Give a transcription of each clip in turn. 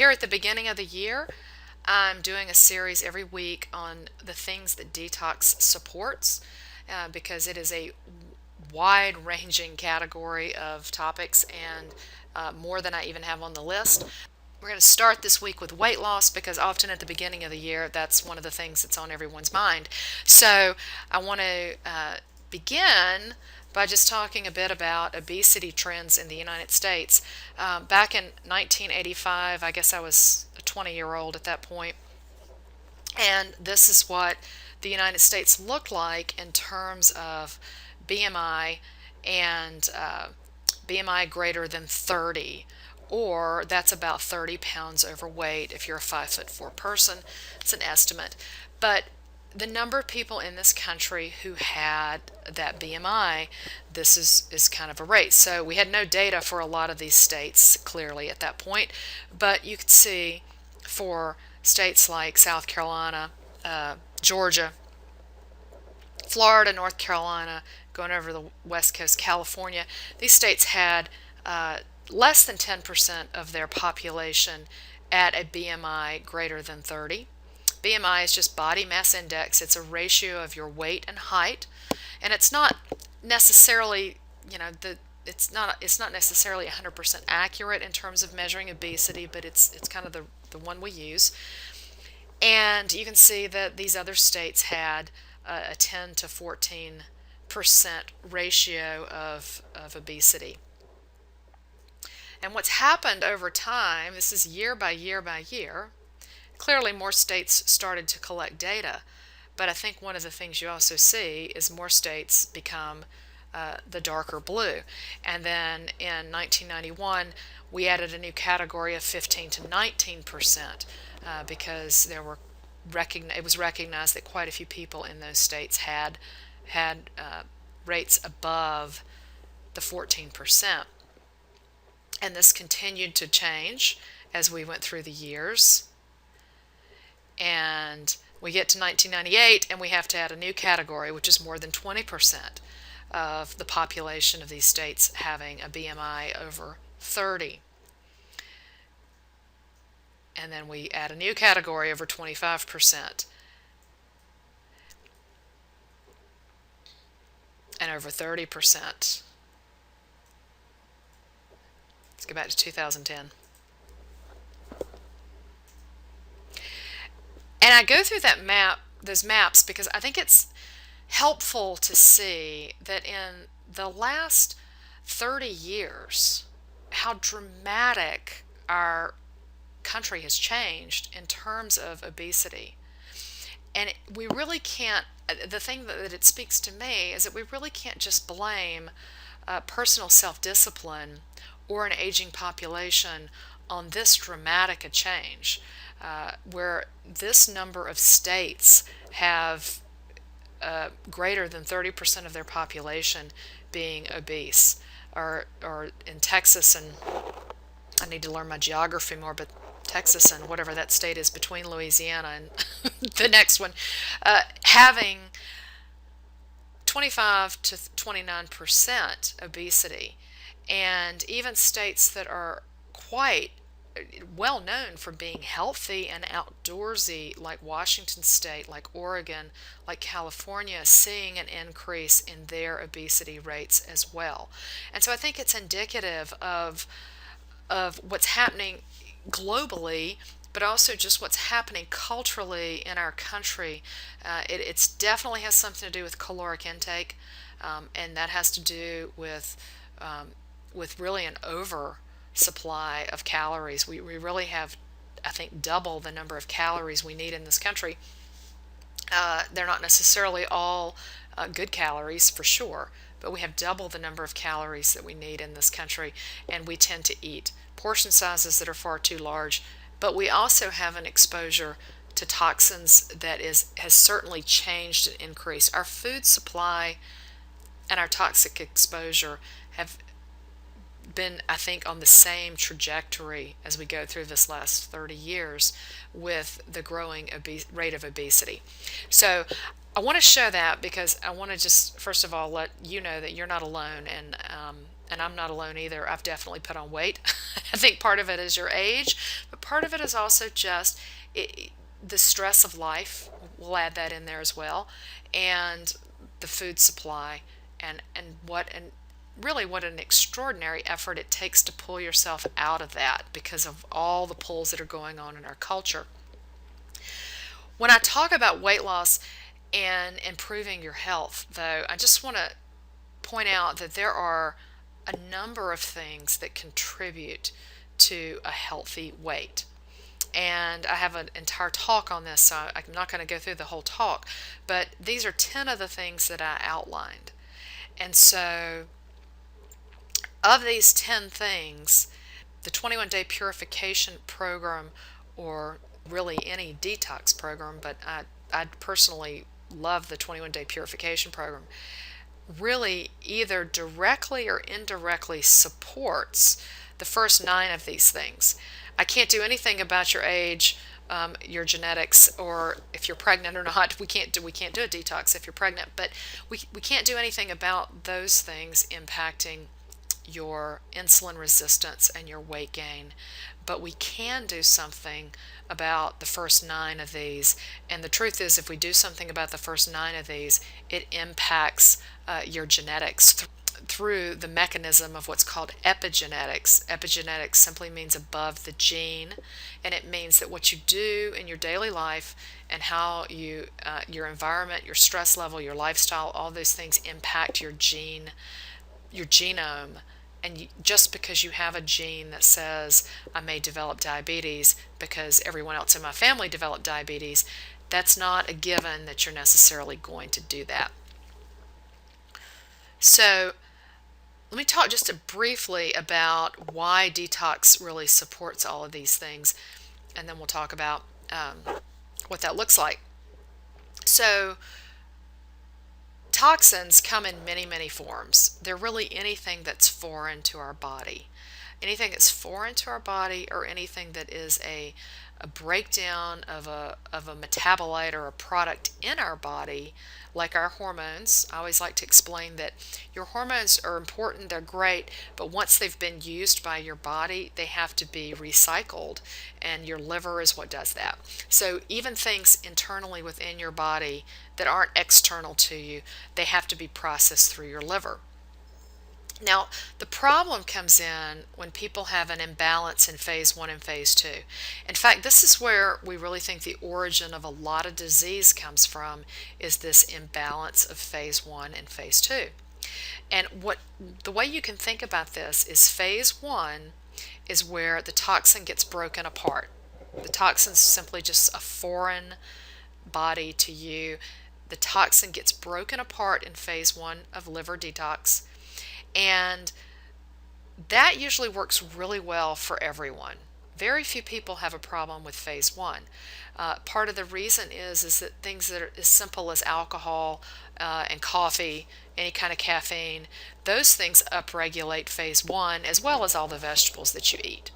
here at the beginning of the year, I'm doing a series every week on the things that Detox supports because it is a wide ranging category of topics and more than I even have on the list. We're going to start this week with weight loss because often at the beginning of the year, that's one of the things that's on everyone's mind. So I want to begin by just talking a bit about obesity trends in the United States. Back in 1985, I guess I was a 20-year-old at that point, and this is what the United States looked like in terms of BMI and BMI greater than 30, or that's about 30 pounds overweight if you're a 5'4" person. It's an estimate. But the number of people in this country who had that BMI, this is kind of a rate. So we had no data for a lot of these states clearly at that point, but you could see for states like South Carolina, Georgia, Florida, North Carolina, going over the West Coast, California, these states had less than 10% of their population at a BMI greater than 30. BMI is just body mass index. It's a ratio of your weight and height, and it's not necessarily, it's not necessarily 100% accurate in terms of measuring obesity, but it's kind of the one we use. And you can see that these other states had a 10 to 14% ratio of obesity. And what's happened over time, this is year by year by year, clearly more states started to collect data, but I think one of the things you also see is more states become the darker blue. And then in 1991, we added a new category of 15 to 19% because it was recognized that quite a few people in those states had rates above the 14%. And this continued to change as we went through the years. And we get to 1998 and we have to add a new category, which is more than 20% of the population of these states having a BMI over 30. And then we add a new category over 25% and over 30%. Let's go back to 2010. And I go through those maps, because I think it's helpful to see that in the last 30 years, how dramatic our country has changed in terms of obesity. And we really can't, the thing that it speaks to me is that we really can't just blame personal self-discipline or an aging population on this dramatic a change, where this number of states have greater than 30% of their population being obese, or in Texas, and I need to learn my geography more, but Texas and whatever that state is between Louisiana and the next one, having 25 to 29% obesity. And even states that are quite well known for being healthy and outdoorsy, like Washington State, like Oregon, like California, seeing an increase in their obesity rates as well. And so I think it's indicative of what's happening globally, but also just what's happening culturally in our country. It's definitely has something to do with caloric intake, and that has to do with really an oversupply of calories. We really have, I think, double the number of calories we need in this country. They're not necessarily all good calories, for sure, but we have double the number of calories that we need in this country, and we tend to eat portion sizes that are far too large. But we also have an exposure to toxins that has certainly changed and increased. Our food supply and our toxic exposure have been, I think, on the same trajectory as we go through this last 30 years with the growing rate of obesity. So I want to show that because I want to just, first of all, let you know that you're not alone, and I'm not alone either. I've definitely put on weight. I think part of it is your age, but part of it is also just it, the stress of life. We'll add that in there as well, and the food supply, and really what an extraordinary effort it takes to pull yourself out of that because of all the pulls that are going on in our culture. When I talk about weight loss and improving your health, though, I just want to point out that there are a number of things that contribute to a healthy weight. And I have an entire talk on this, so I'm not going to go through the whole talk, but these are 10 of the things that I outlined. And so, of these 10 things, the 21-day purification program, or really any detox program, but I personally love the 21-day purification program, really either directly or indirectly supports the first 9 of these things. I can't do anything about your age, your genetics, or if you're pregnant or not. We can't do a detox if you're pregnant, but we can't do anything about those things impacting your insulin resistance and your weight gain. But we can do something about the first 9 of these. And the truth is, if we do something about the first 9 of these, it impacts your genetics through the mechanism of what's called epigenetics. Epigenetics simply means above the gene, and it means that what you do in your daily life and how you, your environment, your stress level, your lifestyle, all those things impact your genome. And just because you have a gene that says I may develop diabetes because everyone else in my family developed diabetes, that's not a given that you're necessarily going to do that. So let me talk just briefly about why detox really supports all of these things, and then we'll talk about what that looks like. So toxins come in many, many forms. They're really anything that's foreign to our body. Anything that's foreign to our body, or anything that is a breakdown of a metabolite or a product in our body, like our hormones. I always like to explain that your hormones are important, they're great, but once they've been used by your body, they have to be recycled, and your liver is what does that. So even things internally within your body that aren't external to you, they have to be processed through your liver. Now, the problem comes in when people have an imbalance in phase 1 and phase 2. In fact, this is where we really think the origin of a lot of disease comes from, is this imbalance of phase 1 and phase 2. And the way you can think about this is phase 1 is where the toxin gets broken apart. The toxin is simply just a foreign body to you. The toxin gets broken apart in phase 1 of liver detox. And that usually works really well for everyone. Very few people have a problem with phase 1. Part of the reason is that things that are as simple as alcohol and coffee, any kind of caffeine, those things upregulate phase 1 as well as all the vegetables that you eat.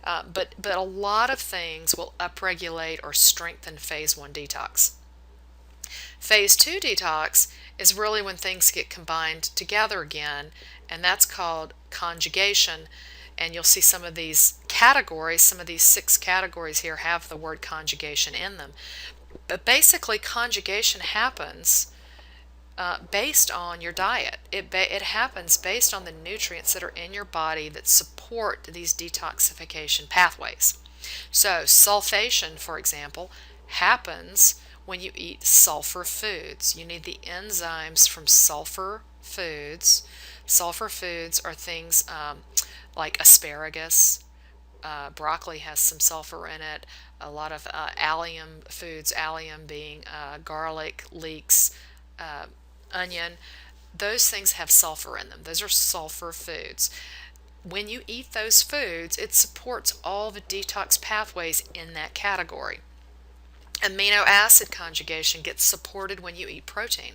But a lot of things will upregulate or strengthen phase 1 detox. Phase 2 detox is really when things get combined together again, and that's called conjugation. And you'll see some of these categories, some of these 6 categories here have the word conjugation in them. But basically, conjugation happens based on your diet. It happens based on the nutrients that are in your body that support these detoxification pathways. So sulfation, for example, happens when you eat sulfur foods. You need the enzymes from sulfur foods. Sulfur foods are things like asparagus. Broccoli has some sulfur in it. A lot of allium foods, allium being garlic, leeks, onion. Those things have sulfur in them. Those are sulfur foods. When you eat those foods, it supports all the detox pathways in that category. Amino acid conjugation gets supported when you eat protein.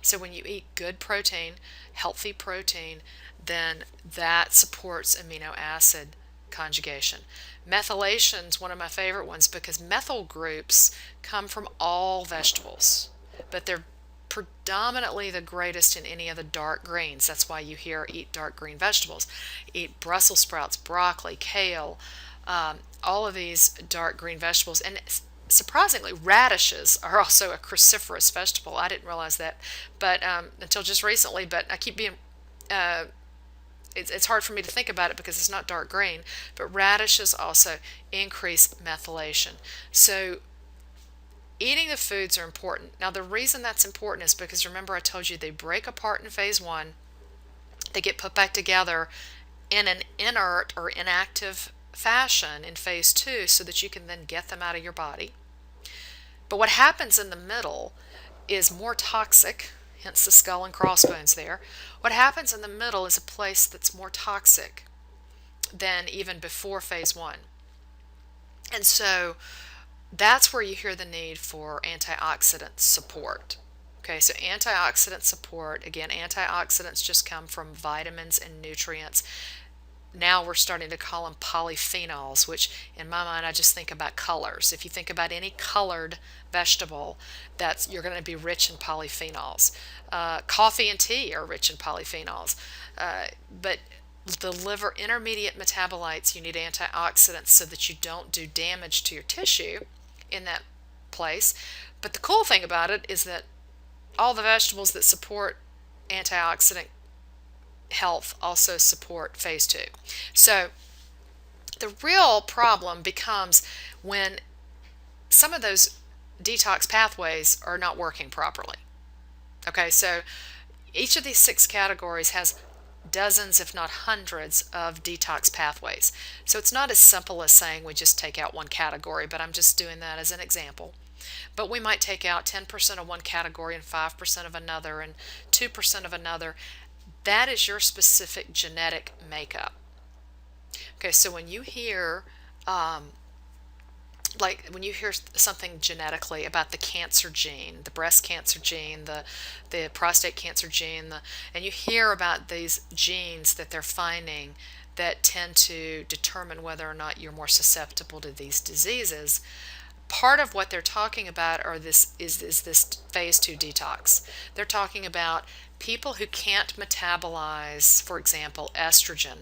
So when you eat good protein, healthy protein, then that supports amino acid conjugation. Methylation is one of my favorite ones because methyl groups come from all vegetables, but they're predominantly the greatest in any of the dark greens. That's why you hear eat dark green vegetables. Eat Brussels sprouts, broccoli, kale, all of these dark green vegetables. And surprisingly, radishes are also a cruciferous vegetable. I didn't realize that, but until just recently. But I keep being it's hard for me to think about it because it's not dark green, but radishes also increase methylation. So eating the foods are important. Now, the reason that's important is because remember I told you they break apart in phase one, they get put back together in an inert or inactive fashion in phase two so that you can then get them out of your body. But what happens in the middle is more toxic, hence the skull and crossbones there. What happens in the middle is a place that's more toxic than even before phase one. And so that's where you hear the need for antioxidant support. Okay, so antioxidant support, again, antioxidants just come from vitamins and nutrients. Now we're starting to call them polyphenols, which in my mind I just think about colors. If you think about any colored vegetable, you're going to be rich in polyphenols. Coffee and tea are rich in polyphenols, but the liver intermediate metabolites, you need antioxidants so that you don't do damage to your tissue in that place. But the cool thing about it is that all the vegetables that support antioxidant health also support phase two. So the real problem becomes when some of those detox pathways are not working properly. Okay, so each of these 6 categories has dozens, if not hundreds, of detox pathways. So it's not as simple as saying we just take out one category, but I'm just doing that as an example. But we might take out 10% of one category and 5% of another and 2% of another. That is your specific genetic makeup. Okay, so when you hear when you hear something genetically about the cancer gene, the breast cancer gene, the prostate cancer gene, and you hear about these genes that they're finding that tend to determine whether or not you're more susceptible to these diseases, part of what they're talking about is this phase 2 detox. They're talking about people who can't metabolize, for example, estrogen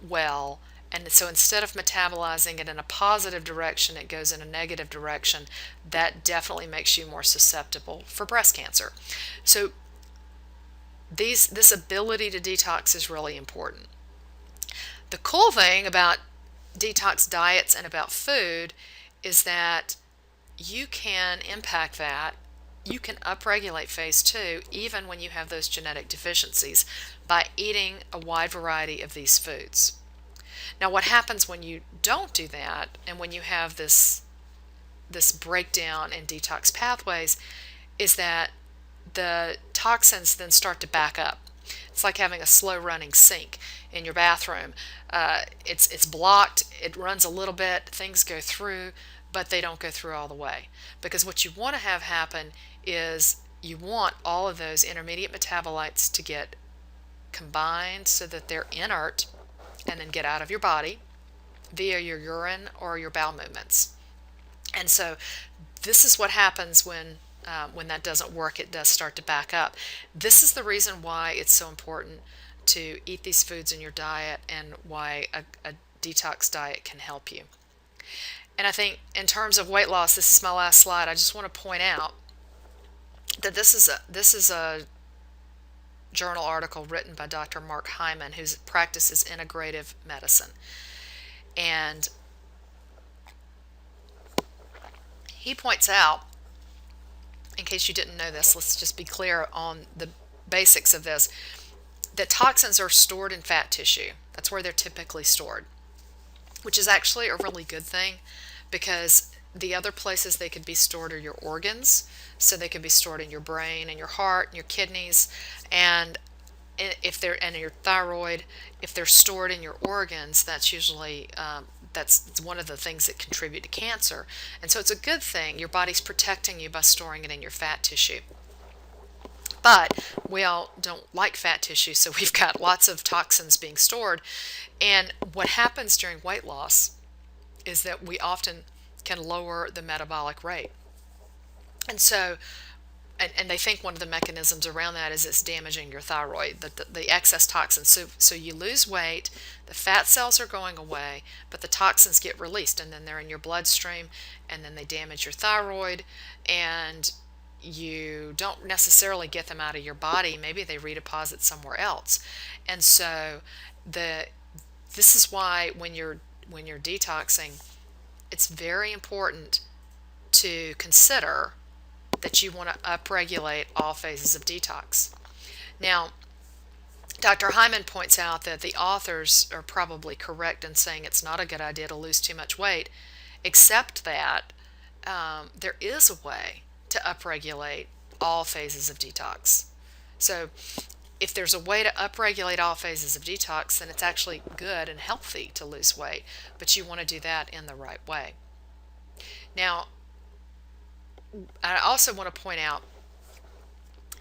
well. And so instead of metabolizing it in a positive direction, it goes in a negative direction. That definitely makes you more susceptible for breast cancer. So this ability to detox is really important. The cool thing about detox diets and about food is that you can impact that. You can upregulate phase 2 even when you have those genetic deficiencies by eating a wide variety of these foods. Now, what happens when you don't do that and when you have this breakdown in detox pathways is that the toxins then start to back up. It's like having a slow running sink in your bathroom. It's blocked, it runs a little bit, things go through, but they don't go through all the way. Because what you want to have happen is you want all of those intermediate metabolites to get combined so that they're inert and then get out of your body via your urine or your bowel movements. And so this is what happens when that doesn't work. It does start to back up. This is the reason why it's so important to eat these foods in your diet and why a detox diet can help you. And I think in terms of weight loss, this is my last slide. I just want to point out that this is a journal article written by Dr. Mark Hyman, who practices integrative medicine. And he points out, in case you didn't know this, let's just be clear on the basics of this, that toxins are stored in fat tissue. That's where they're typically stored, which is actually a really good thing because the other places they could be stored are your organs. So they can be stored in your brain and your heart and your kidneys, and if they're and your thyroid. If they're stored in your organs, that's usually that's one of the things that contribute to cancer. And so it's a good thing. Your body's protecting you by storing it in your fat tissue. But we all don't like fat tissue, so we've got lots of toxins being stored. And what happens during weight loss is that we often can lower the metabolic rate. And so and they think one of the mechanisms around that is it's damaging your thyroid, the excess toxins. So you lose weight, the fat cells are going away, but the toxins get released, and then they're in your bloodstream, and then they damage your thyroid, and you don't necessarily get them out of your body. Maybe they redeposit somewhere else. And so the this is why when you're detoxing, it's very important to consider that you want to upregulate all phases of detox. Now, Dr. Hyman points out that the authors are probably correct in saying it's not a good idea to lose too much weight, except that there is a way to upregulate all phases of detox. So, if there's a way to upregulate all phases of detox, then it's actually good and healthy to lose weight, but you want to do that in the right way. Now, I also want to point out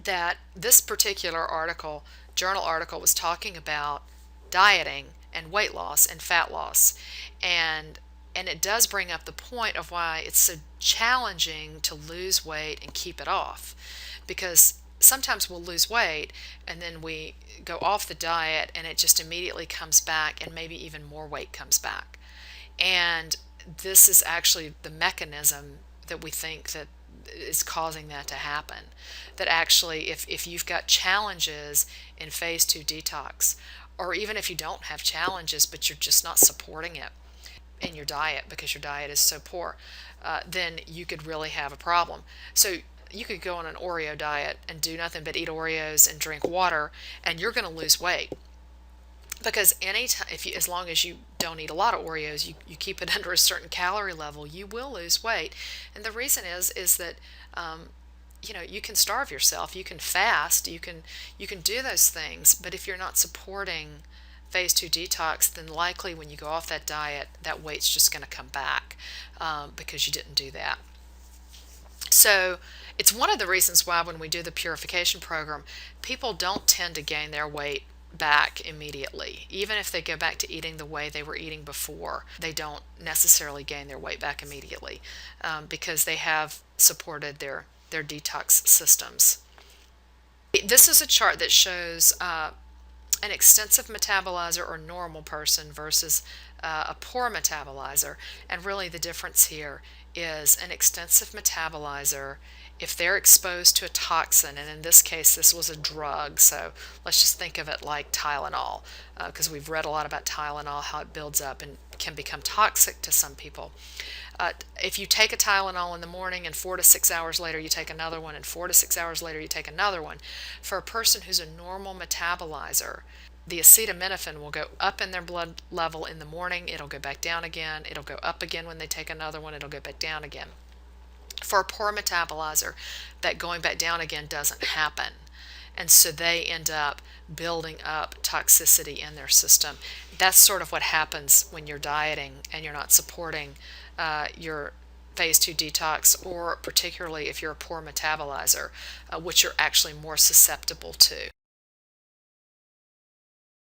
that this particular article, journal article, was talking about dieting and weight loss and fat loss. And it does bring up the point of why it's so challenging to lose weight and keep it off. Because sometimes we'll lose weight and then we go off the diet and it just immediately comes back, and maybe even more weight comes back. And this is actually the mechanism that we think that is causing that to happen. That actually, if you've got challenges in phase 2 detox, or even if you don't have challenges but you're just not supporting it in your diet because your diet is so poor, then you could really have a problem. So you could go on an Oreo diet and do nothing but eat Oreos and drink water, and you're going to lose weight. Because as long as you don't eat a lot of Oreos, you keep it under a certain calorie level, you will lose weight. And the reason is that you can starve yourself, you can fast, you can do those things, but if you're not supporting phase 2 detox, then likely when you go off that diet, that weight's just going to come back because you didn't do that. So it's one of the reasons why when we do the purification program, people don't tend to gain their weight back immediately. Even if they go back to eating the way they were eating before, they don't necessarily gain their weight back immediately because they have supported their detox systems. This is a chart that shows an extensive metabolizer or normal person versus a poor metabolizer, and really the difference here is an extensive metabolizer, if they're exposed to a toxin, and in this case this was a drug, so let's just think of it like Tylenol, because we've read a lot about Tylenol, how it builds up and can become toxic to some people. If you take a Tylenol in the morning and 4 to 6 hours later you take another one, and 4 to 6 hours later you take another one, for a person who's a normal metabolizer, the acetaminophen will go up in their blood level in the morning, it'll go back down again, it'll go up again when they take another one, it'll go back down again. For a poor metabolizer, that going back down again doesn't happen. And so they end up building up toxicity in their system. That's sort of what happens when you're dieting and you're not supporting your phase 2 detox, or particularly if you're a poor metabolizer, which you're actually more susceptible to.